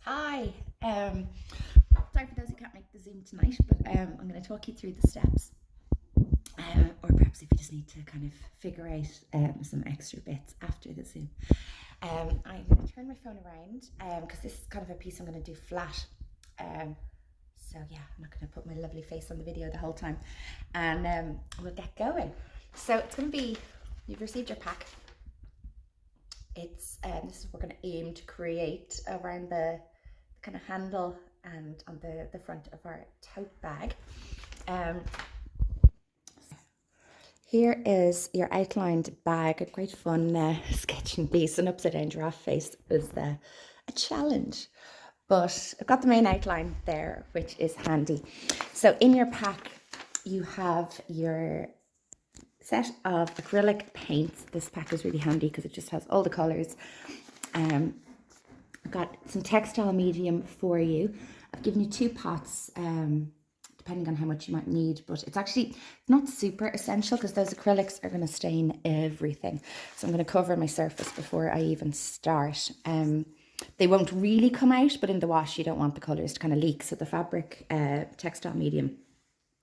Hi. Sorry for those who can't make the Zoom tonight, but I'm going to talk you through the steps. Or perhaps if you just need to kind of figure out some extra bits after the Zoom. I'm going to turn my phone around because this is kind of a piece I'm going to do flat. So yeah, I'm not going to put my lovely face on the video the whole time. And we'll get going. So it's going to be, you've received your pack. This is what we're going to aim to create around the kind of handle and on the front of our tote bag. Here is your outlined bag. A great fun sketching piece. An upside down giraffe face was a challenge, but I've got the main outline there, which is handy. So in your pack, you have your set of acrylic paints. This pack is really handy because it just has all the colours. I've got some textile medium for you. I've given you 2 pots, depending on how much you might need, but it's actually not super essential because those acrylics are going to stain everything. So I'm going to cover my surface before I even start. They won't really come out, but in the wash you don't want the colours to kind of leak. So the fabric textile medium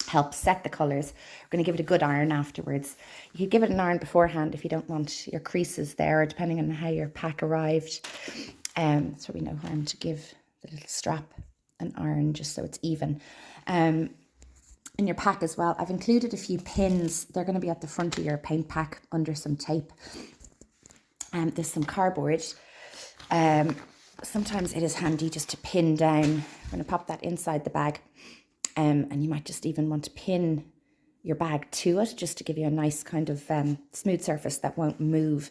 helps set the colours. We're going to give it a good iron afterwards. You could give it an iron beforehand if you don't want your creases there, depending on how your pack arrived. So we know how to give the little strap an iron just so it's even. In your pack as well, I've included a few pins. They're going to be at the front of your paint pack under some tape. There's some cardboard. Sometimes it is handy just to pin down. I'm going to pop that inside the bag. And you might just even want to pin your bag to it just to give you a nice kind of smooth surface that won't move.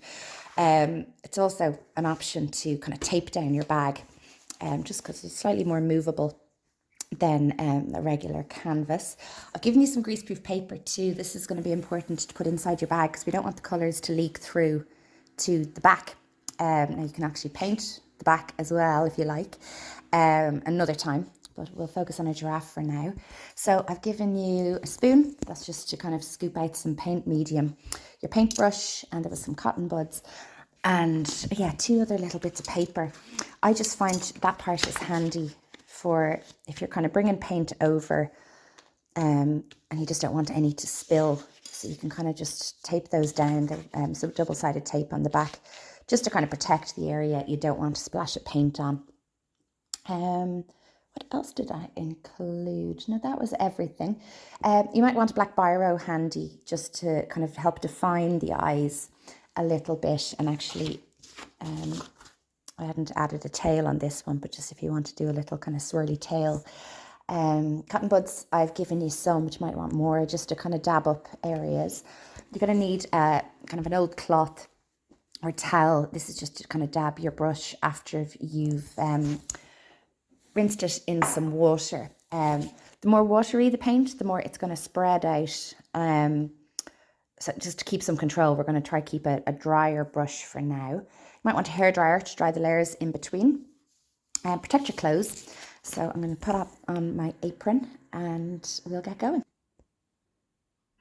It's also an option to kind of tape down your bag just because it's slightly more movable than a regular canvas. I've given you some greaseproof paper too. This is going to be important to put inside your bag because we don't want the colours to leak through to the back. Now you can actually paint the back as well if you like another time, but we'll focus on a giraffe for now. So I've given you a spoon. That's just to kind of scoop out some paint medium, your paintbrush, and there was some cotton buds, and yeah, 2 other little bits of paper. I just find that part is handy for if you're kind of bringing paint over and you just don't want any to spill. So you can kind of just tape those down. Some double-sided tape on the back just to kind of protect the area you don't want to splash of paint on. What else did I include? No, that was everything. You might want a black biro handy just to kind of help define the eyes a little bit. And actually, I hadn't added a tail on this one, but just if you want to do a little kind of swirly tail. Cotton buds, I've given you some, but you might want more just to kind of dab up areas. You're going to need kind of an old cloth or towel. This is just to kind of dab your brush after you've rinsed it in some water. The more watery the paint, the more it's going to spread out. So just to keep some control, we're going to try keep a drier brush for now. You might want a hairdryer to dry the layers in between. Protect your clothes. So I'm going to put up on my apron and we'll get going.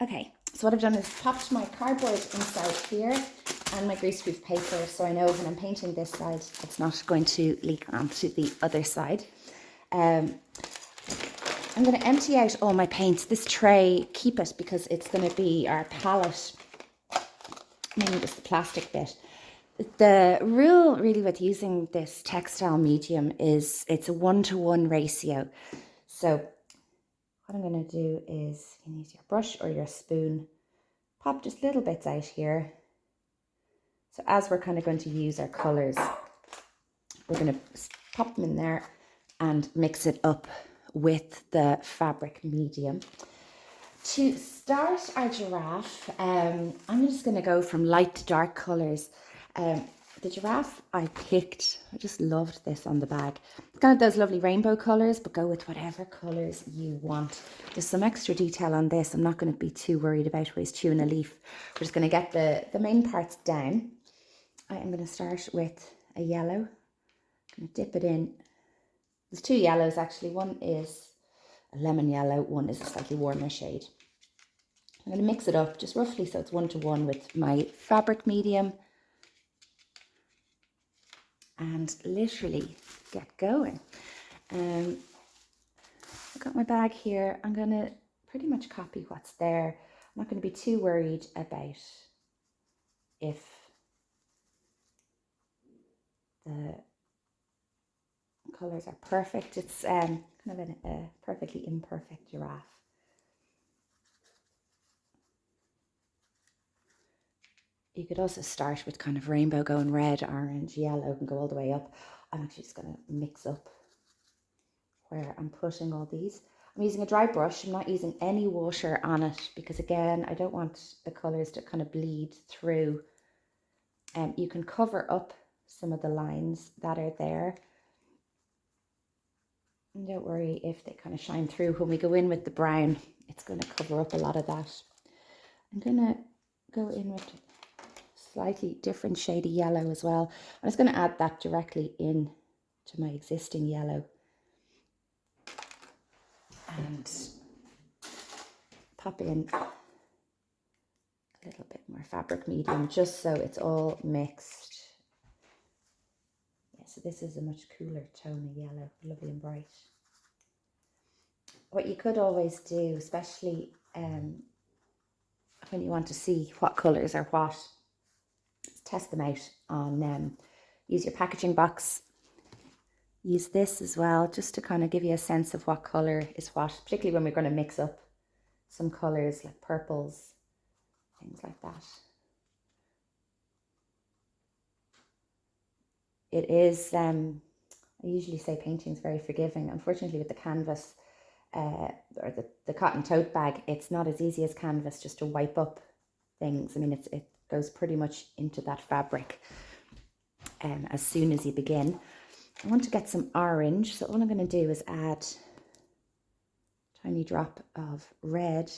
Okay, so what I've done is popped my cardboard inside here and my greaseproof paper, so I know when I'm painting this side, it's not going to leak onto the other side. I'm going to empty out all my paints. This tray, keep it because it's going to be our palette, mainly just the plastic bit. The rule really with using this textile medium is it's a 1-to-1 ratio. So what I'm going to do is you can use your brush or your spoon, pop just little bits out here. So as we're kind of going to use our colours, we're going to pop them in there and mix it up with the fabric medium. To start our giraffe, I'm just going to go from light to dark colours. The giraffe I picked, I just loved this on the bag. It's kind of those lovely rainbow colours, but go with whatever colours you want. There's some extra detail on this. I'm not going to be too worried about where he's chewing a leaf. We're just going to get the main parts down. I am going to start with a yellow. I'm going to dip it in. There's 2 yellows actually. One is a lemon yellow, one is a slightly warmer shade. I'm going to mix it up just roughly so it's 1-to-1 with my fabric medium and literally get going. I've got my bag here. I'm going to pretty much copy what's there. I'm not going to be too worried about if the colours are perfect. It's kind of a perfectly imperfect giraffe. You could also start with kind of rainbow going red, orange, yellow, and go all the way up. I'm actually just going to mix up where I'm putting all these. I'm using a dry brush. I'm not using any water on it because, again, I don't want the colours to kind of bleed through. You can cover up some of the lines that are there. And don't worry if they kind of shine through. When we go in with the brown, it's going to cover up a lot of that. I'm going to go in with slightly different shade of yellow as well. I'm just going to add that directly in to my existing yellow. And pop in a little bit more fabric medium just so it's all mixed. Yeah, so this is a much cooler tone of yellow, lovely and bright. What you could always do, especially when you want to see what colours are what, is test them out on, use your packaging box. Use this as well, just to kind of give you a sense of what colour is what, particularly when we're going to mix up some colours like purples, things like that. It is, I usually say painting is very forgiving. Unfortunately, with the canvas or the cotton tote bag, it's not as easy as canvas just to wipe up things. I mean, it goes pretty much into that fabric as soon as you begin. I want to get some orange, so what I'm going to do is add a tiny drop of red.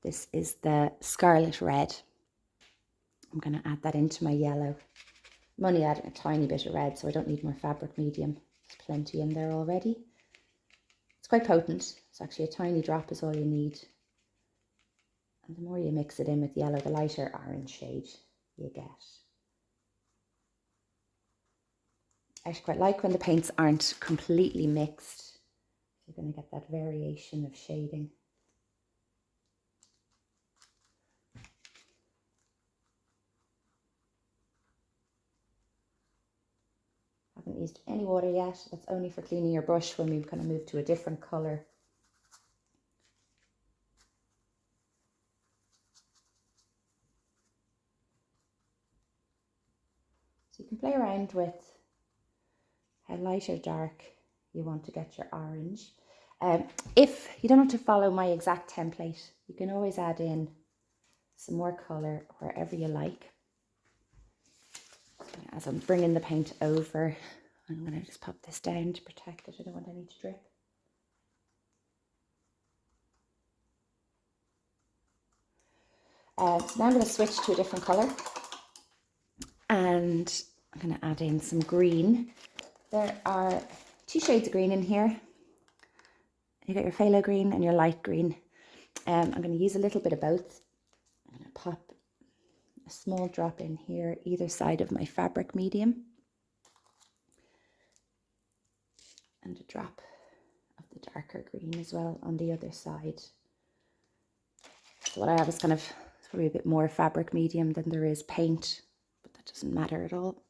This is the scarlet red. I'm going to add that into my yellow. I'm only adding a tiny bit of red, so I don't need more fabric medium. There's plenty in there already. It's quite potent, so actually a tiny drop is all you need. And the more you mix it in with yellow, the lighter orange shade you get. I actually quite like when the paints aren't completely mixed. You're going to get that variation of shading. I haven't used any water yet. That's only for cleaning your brush when we kind of move to a different colour. So you can play around with how light or dark you want to get your orange. If you don't have to follow my exact template, you can always add in some more colour wherever you like. As I'm bringing the paint over, I'm going to just pop this down to protect it. I don't want any to drip. So now I'm going to switch to a different colour, and I'm going to add in some green. There are 2 shades of green in here. You got your phthalo green and your light green. I'm going to use a little bit of both. I'm going to pop a small drop in here, either side of my fabric medium, and a drop of the darker green as well on the other side. So what I have is kind of probably a bit more fabric medium than there is paint, but that doesn't matter at all.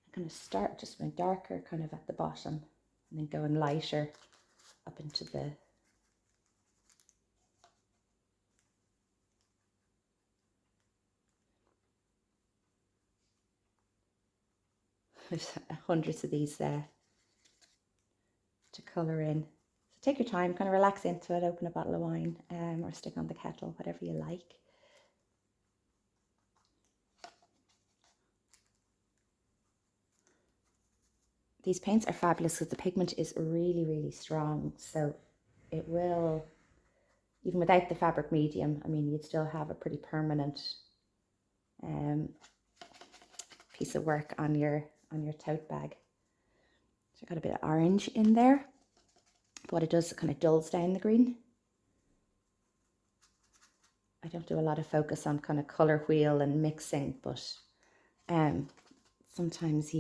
I'm going to start just my darker kind of at the bottom and then going lighter up into the there's hundreds of these there to colour in. So take your time, kind of relax into it, open a bottle of wine or stick on the kettle, whatever you like. These paints are fabulous because the pigment is really, really strong. So it will, even without the fabric medium, I mean, you'd still have a pretty permanent piece of work on your tote bag. So I got a bit of orange in there. But what it does, it kind of dulls down the green. I don't do a lot of focus on kind of colour wheel and mixing, but sometimes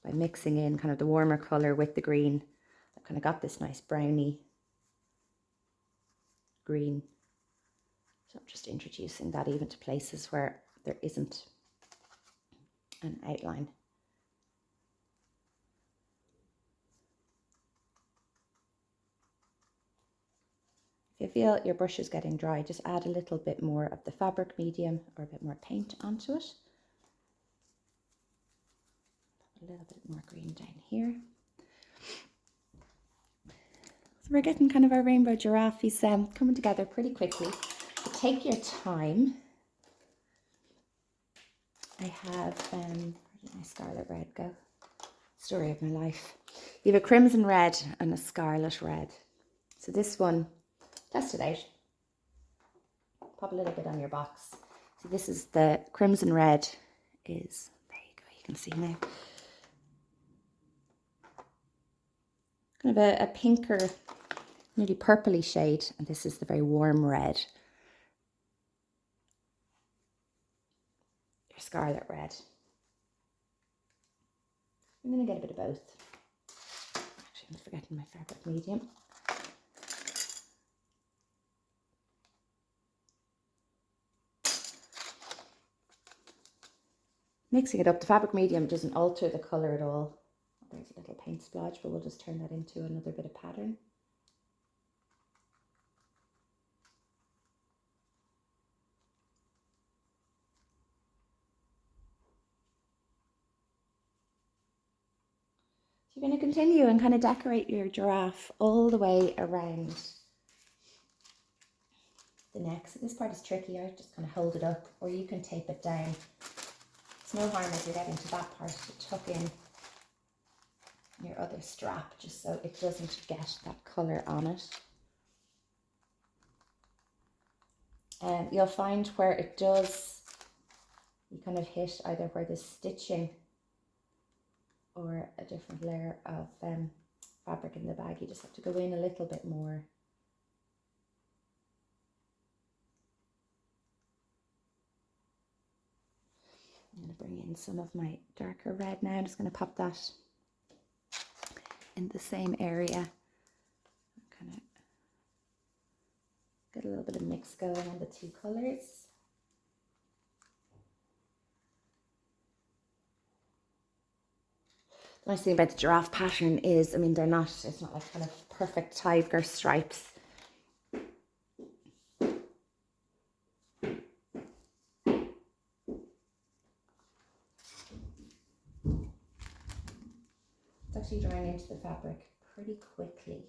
by mixing in kind of the warmer colour with the green, I've kind of got this nice browny green. So I'm just introducing that even to places where there isn't an outline. If you feel your brush is getting dry, just add a little bit more of the fabric medium or a bit more paint onto it. Put a little bit more green down here. So we're getting kind of our rainbow giraffes coming together pretty quickly. So take your time. I have, where did my scarlet red go? Story of my life. You have a crimson red and a scarlet red. So this one, test it out. Pop a little bit on your box. So this is the crimson red is, there you go, you can see now. Kind of a pinker, nearly purpley shade, and this is the very warm red. Your scarlet red. I'm going to get a bit of both. Actually, I'm forgetting my fabric medium. Mixing it up, the fabric medium doesn't alter the colour at all. There's a little paint splodge, but we'll just turn that into another bit of pattern. So you're going to continue and kind of decorate your giraffe all the way around the neck. So this part is tricky. I just kind of hold it up, or you can tape it down. It's no harm as you're getting to that part to tuck in your other strap just so it doesn't get that colour on it. You'll find where it does, you kind of hit either where there's stitching or a different layer of fabric in the bag. You just have to go in a little bit more. I'm going to bring in some of my darker red now. I'm just going to pop that in the same area. Kind of get a little bit of mix going on the two colours. The nice thing about the giraffe pattern is, I mean, it's not like kind of perfect tiger stripes. It's actually drying into the fabric pretty quickly.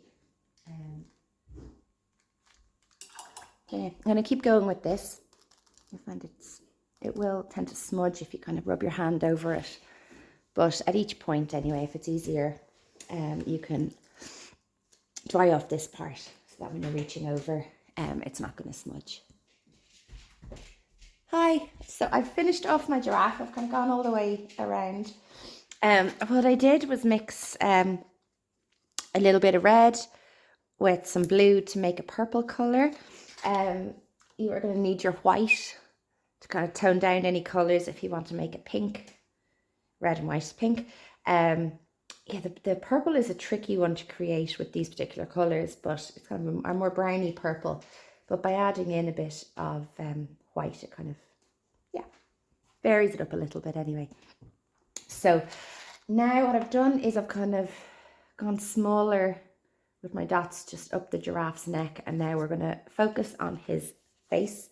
Okay, I'm going to keep going with this. I find it will tend to smudge if you kind of rub your hand over it. But at each point anyway, if it's easier, you can dry off this part so that when you're reaching over, it's not going to smudge. Hi, so I've finished off my giraffe. I've kind of gone all the way around. What I did was mix a little bit of red with some blue to make a purple colour. You are going to need your white to kind of tone down any colours if you want to make it pink. Red and white is pink. Yeah, the purple is a tricky one to create with these particular colours, but it's kind of a more browny purple. But by adding in a bit of white, it kind of, yeah, varies it up a little bit anyway. So now what I've done is I've kind of gone smaller with my dots just up the giraffe's neck, and now we're going to focus on his face.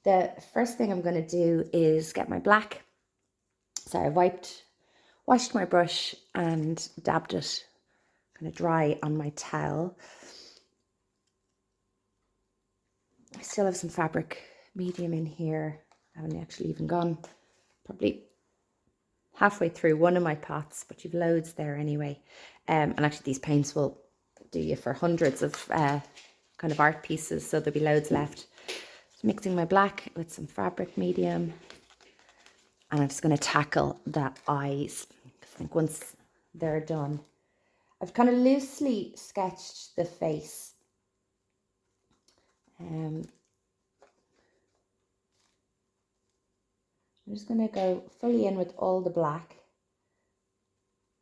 The first thing I'm going to do is get my black. So I washed my brush and dabbed it kind of dry on my towel. I still have some fabric medium in here. I haven't actually even gone probably halfway through one of my pots, but you've loads there anyway. And actually these paints will do you for hundreds of kind of art pieces, so there'll be loads left. Just mixing my black with some fabric medium, and I'm just going to tackle the eyes. I think once they're done, I've kind of loosely sketched the face. I'm just going to go fully in with all the black.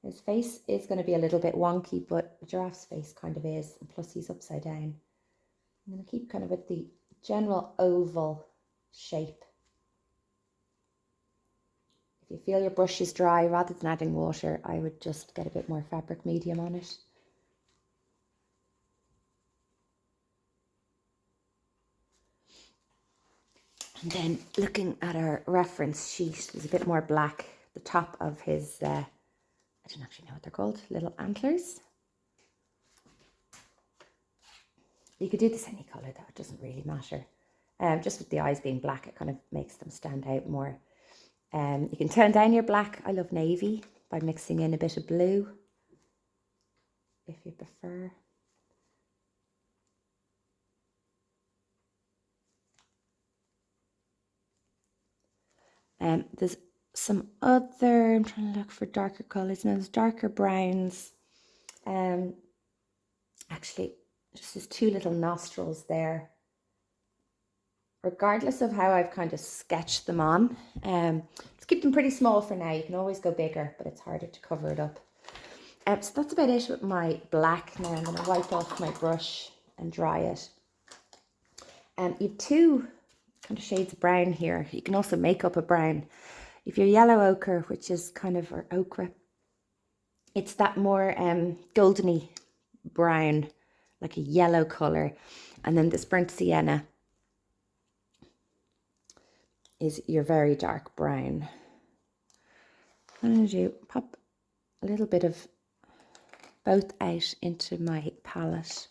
His face is going to be a little bit wonky, but a giraffe's face kind of is, and plus he's upside down. I'm going to keep kind of with the general oval shape. If you feel your brush is dry, rather than adding water, I would just get a bit more fabric medium on it. And then looking at our reference sheet, there's a bit more black. The top of his, I don't actually know what they're called, little antlers. You could do this any colour though, it doesn't really matter. Just with the eyes being black, it kind of makes them stand out more. You can turn down your black, I love navy, by mixing in a bit of blue, if you prefer. There's some other, I'm trying to look for darker colours. Now there's darker browns. Actually, just there's two little nostrils there. Regardless of how I've kind of sketched them on, let's keep them pretty small for now. You can always go bigger, but it's harder to cover it up. So that's about it with my black. Now I'm going to wipe off my brush and dry it. You have two kind of shades of brown here. You can also make up a brown. If you're yellow ochre, which is kind of, or ochre, it's that more goldeny brown, like a yellow colour. And then this burnt sienna is your very dark brown. What I'm going to do, pop a little bit of both out into my palette.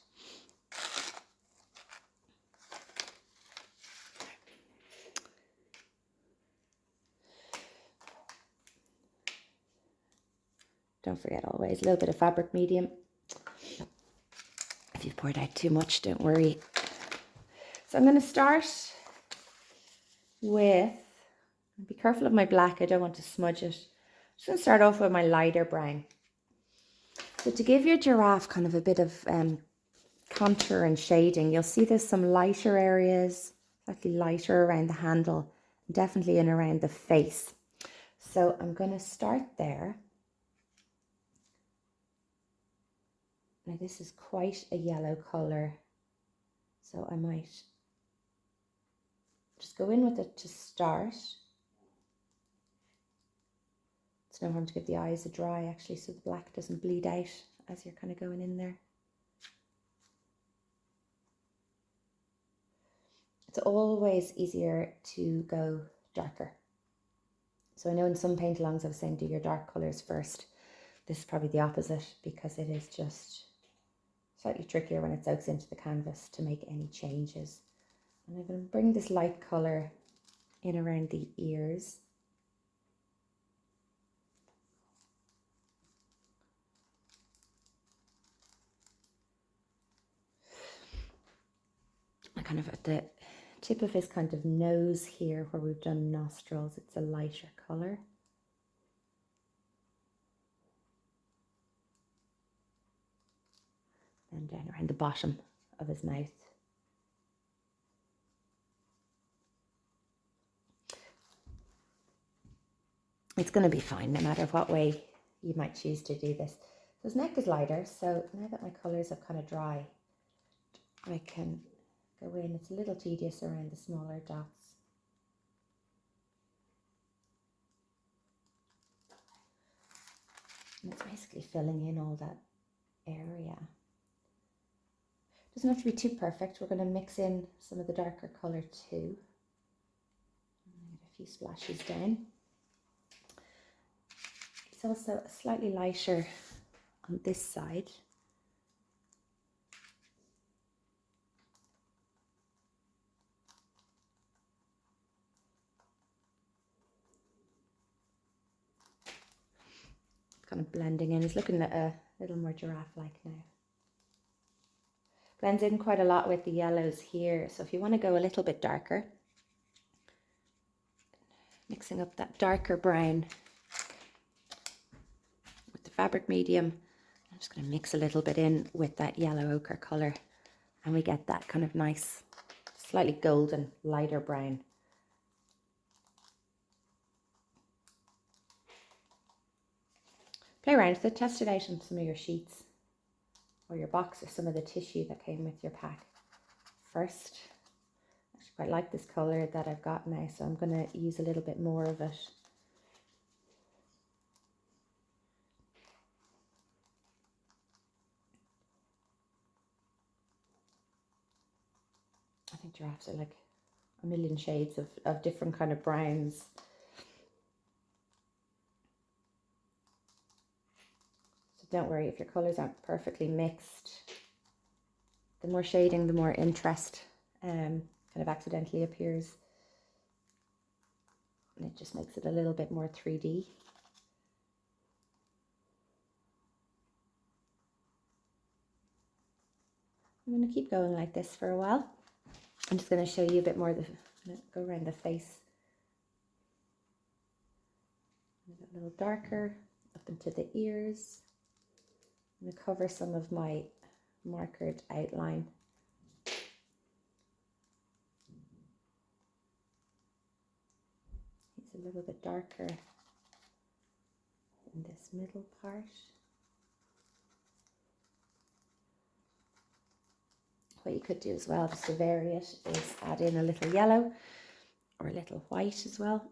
Don't forget always a little bit of fabric medium. If you've poured out too much, don't worry. So I'm going to start with, be careful of my black, I don't want to smudge it. I'm just going to start off with my lighter brown. So to give your giraffe kind of a bit of contour and shading, you'll see there's some lighter areas, slightly lighter around the handle, definitely in around the face. So I'm going to start there. Now this is quite a yellow colour, so I might just go in with it to start. It's no harm to give the eyes a dry actually, so the black doesn't bleed out as you're kind of going in there. It's always easier to go darker. So I know in some paint-alongs I was saying do your dark colours first. This is probably the opposite because it is just slightly trickier when it soaks into the canvas to make any changes. And I'm going to bring this light colour in around the ears. And kind of at the tip of his kind of nose here where we've done nostrils, it's a lighter colour. And down around the bottom of his mouth. It's going to be fine no matter what way you might choose to do this. So his neck is lighter, so now that my colours are kind of dry, I can go in. It's a little tedious around the smaller dots. And it's basically filling in all that area. Doesn't have to be too perfect. We're going to mix in some of the darker colour too. Get a few splashes down. It's also slightly lighter on this side. Kind of blending in. It's looking a little more giraffe-like now. Blends in quite a lot with the yellows here. So if you want to go a little bit darker, mixing up that darker brown with the fabric medium, I'm just going to mix a little bit in with that yellow ochre colour, and we get that kind of nice, slightly golden, lighter brown. play around with it, test it out on some of your sheets or your box or some of the tissue that came with your pack first. I actually quite like this colour that I've got now, so I'm going to use a little bit more of it. I think giraffes are like a million shades of different kind of browns. So don't worry if your colours aren't perfectly mixed. The more shading, the more interest kind of accidentally appears. And it just makes it a little bit more 3D. I'm going to keep going like this for a while. I'm just going to show you a bit more. I'm going to go around the face. A little darker up into the ears. I'm going to cover some of my markered outline. It's a little bit darker in this middle part. What you could do as well, just to vary it, is add in a little yellow or a little white as well.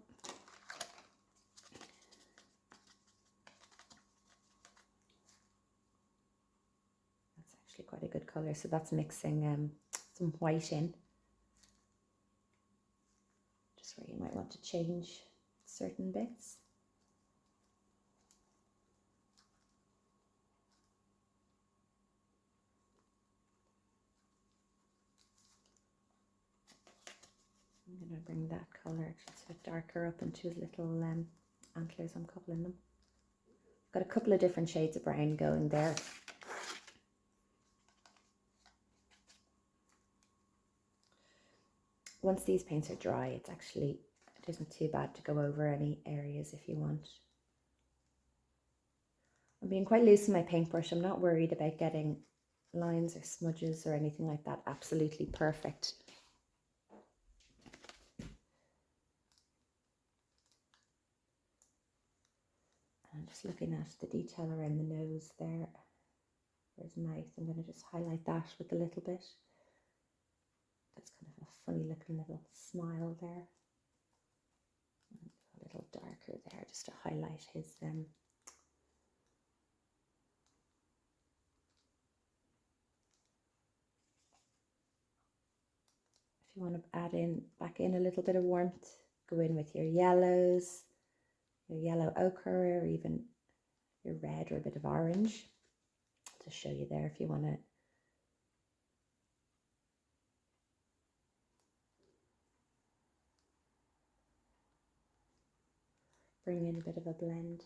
That's actually quite a good colour. So that's mixing some white in. Just where you might want to change certain bits. I'm going to bring that colour, actually it's a bit darker, up into his little antlers. I'm coupling them. Got a couple of different shades of brown going there. Once these paints are dry, it isn't too bad to go over any areas if you want. I'm being quite loose in my paintbrush. I'm not worried about getting lines or smudges or anything like that absolutely perfect. And just looking at the detail around the nose there, or his mouth, I'm going to just highlight that with a little bit. That's kind of a funny looking little smile there. And a little darker there just to highlight his if you want to add back in a little bit of warmth, go in with your yellows, your yellow ochre, or even your red or a bit of orange. To show you there if you want to. Bring in a bit of a blend.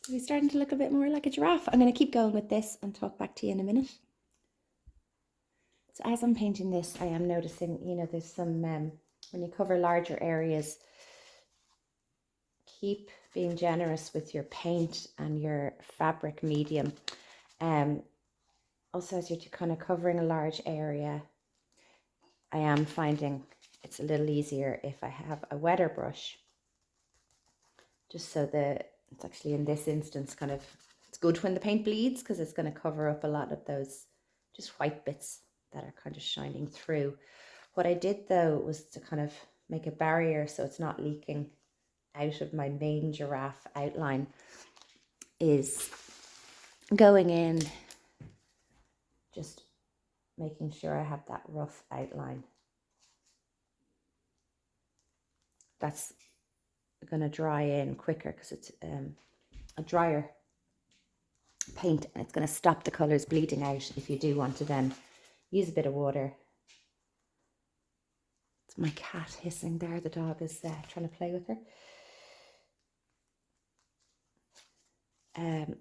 So he's starting to look a bit more like a giraffe. I'm going to keep going with this and talk back to you in a minute. So as I'm painting this, I am noticing, there's some, when you cover larger areas, keep being generous with your paint and your fabric medium. Also, as you're kind of covering a large area, I am finding it's a little easier if I have a wetter brush, just so that it's actually in this instance it's good when the paint bleeds, because it's going to cover up a lot of those just white bits that are kind of shining through. What I did though was to kind of make a barrier so it's not leaking out of my main giraffe outline, is going in, just making sure I have that rough outline. That's going to dry in quicker because it's a drier paint, and it's going to stop the colours bleeding out if you do want to then use a bit of water. It's my cat hissing there. The dog is trying to play with her.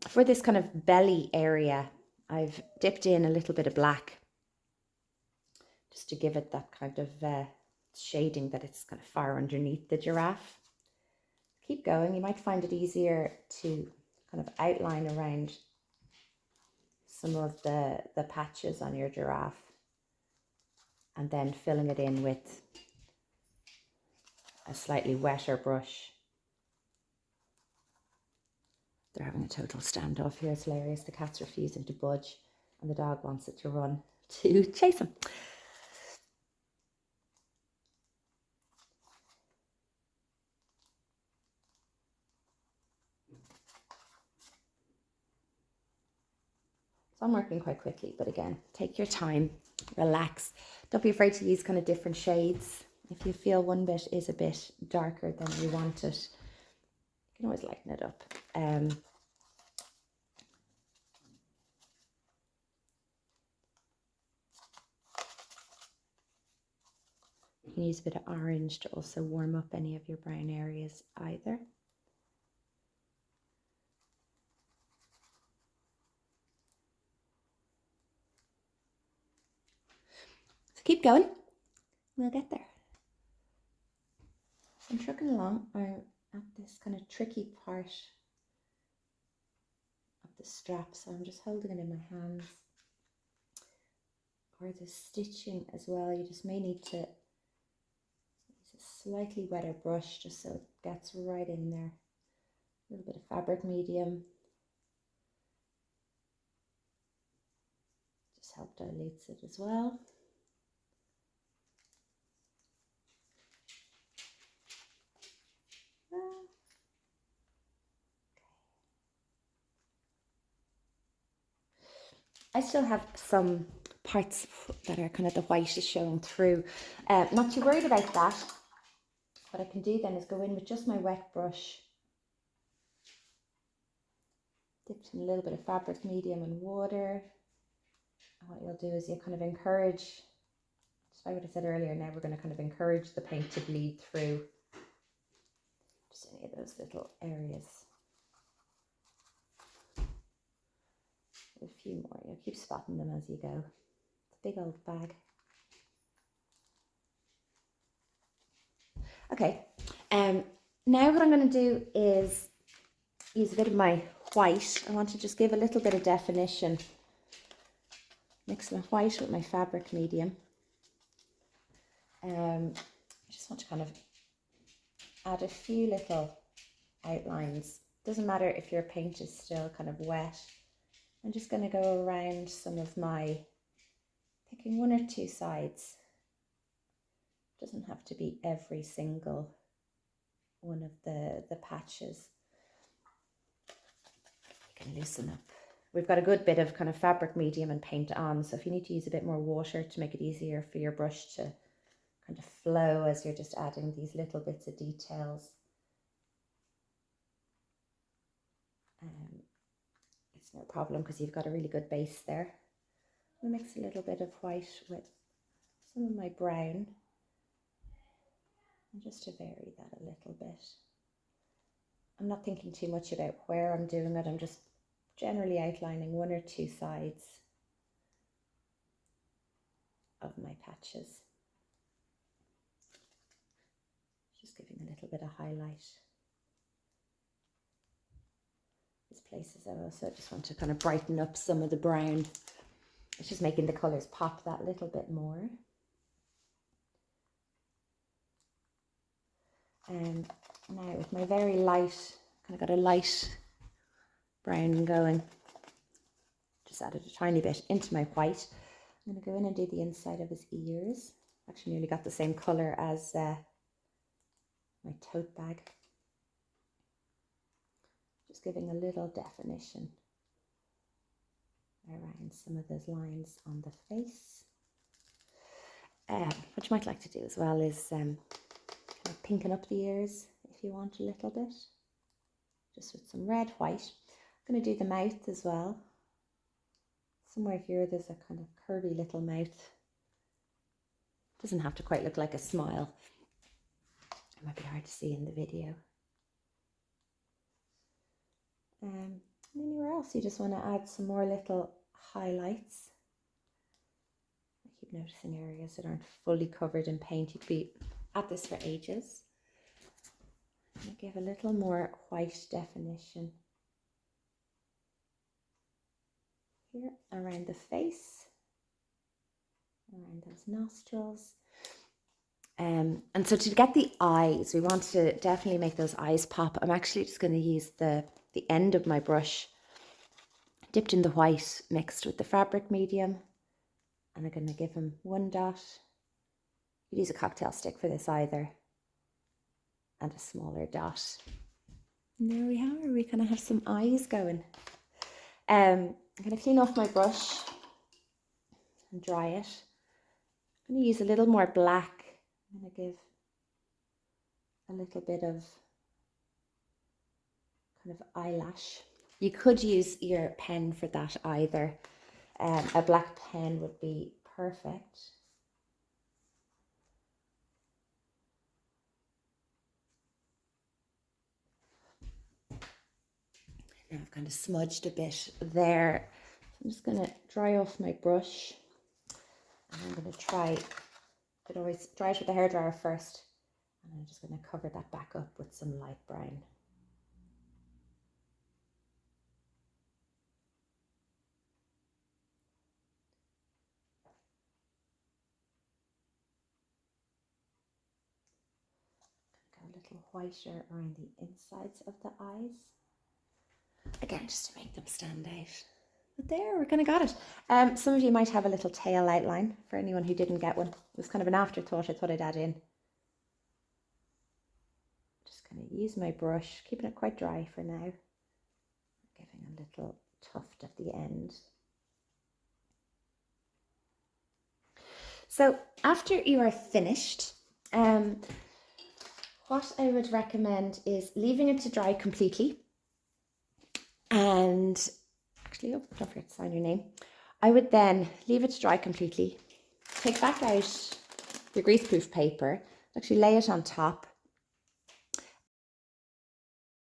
For this kind of belly area, I've dipped in a little bit of black just to give it that kind of shading that it's kind of far underneath the giraffe. Keep going. You might find it easier to kind of outline around some of the patches on your giraffe. and then filling it in with a slightly wetter brush. They're having a total standoff here. It's hilarious. The cat's refusing to budge and the dog wants it to run to chase him. So I'm working quite quickly, but again, take your time, relax. Don't be afraid to use kind of different shades. If you feel one bit is a bit darker than you want it, you can always lighten it up. You can use a bit of orange to also warm up any of your brown areas either. So keep going, we'll get there. So I'm trucking along. I'm at this kind of tricky part of the strap, so I'm just holding it in my hands. Or the stitching as well, you just may need to use a slightly wetter brush just so it gets right in there. A little bit of fabric medium. Just help dilutes it as well. I still have some parts that are kind of the white is showing through. Not too worried about that. What I can do then is go in with just my wet brush, dipped in a little bit of fabric medium and water. And what you'll do is you kind of encourage, despite what I said earlier, now we're going to kind of encourage the paint to bleed through just any of those little areas. A few more, you'll keep spotting them as you go. It's a big old bag. Okay, now what I'm going to do is use a bit of my white. I want to just give a little bit of definition. Mix my white with my fabric medium. I just want to kind of add a few little outlines. Doesn't matter if your paint is still kind of wet. I'm just going to go around some of my, picking one or two sides. Doesn't have to be every single one of the patches. You can loosen up. We've got a good bit of kind of fabric medium and paint on, so if you need to use a bit more water to make it easier for your brush to kind of flow as you're just adding these little bits of details, it's no problem because you've got a really good base there. I'll mix a little bit of white with some of my brown, and just to vary that a little bit. I'm not thinking too much about where I'm doing it, I'm just generally outlining one or two sides of my patches. Just giving a little bit of highlight. These places I also just want to kind of brighten up some of the brown. It's just making the colours pop that little bit more. And now with my very light, kind of got a light brown going, just added a tiny bit into my white. I'm going to go in and do the inside of his ears. Actually nearly got the same colour as my tote bag. Just giving a little definition around some of those lines on the face. What you might like to do as well is kind of pinken up the ears if you want a little bit, just with some red, white. I'm going to do the mouth as well. Somewhere here there's a kind of curvy little mouth. Doesn't have to quite look like a smile. It might be hard to see in the video. And anywhere else you just want to add some more little highlights. I keep noticing areas that aren't fully covered in paint. You could be at this for ages. I'm going to give a little more white definition here around the face around those nostrils. And so to get the eyes, we want to definitely make those eyes pop. I'm actually just going to use the end of my brush dipped in the white mixed with the fabric medium, and I'm going to give him one dot. You could use a cocktail stick for this either, and a smaller dot. And there we are, we kind of have some eyes going. I'm going to clean off my brush and dry it. I'm going to use a little more black. I'm going to give a little bit of kind of eyelash. You could use your pen for that either. A black pen would be perfect. Now I've kind of smudged a bit there. I'm just going to dry off my brush. And I'm going to try, I'd always dry it with the hairdryer first. And I'm just going to cover that back up with some light brown. Go a little whiter around the insides of the eyes. Again, just to make them stand out. But there, we kind of got it. Some of you might have a little tail outline for anyone who didn't get one. It was kind of an afterthought, I thought I'd add in. Just going to use my brush, keeping it quite dry for now. Giving a little tuft at the end. So after you are finished, what I would recommend is leaving it to dry completely. And actually, don't forget to sign your name. I would then leave it to dry completely. Take back out your greaseproof paper, actually lay it on top,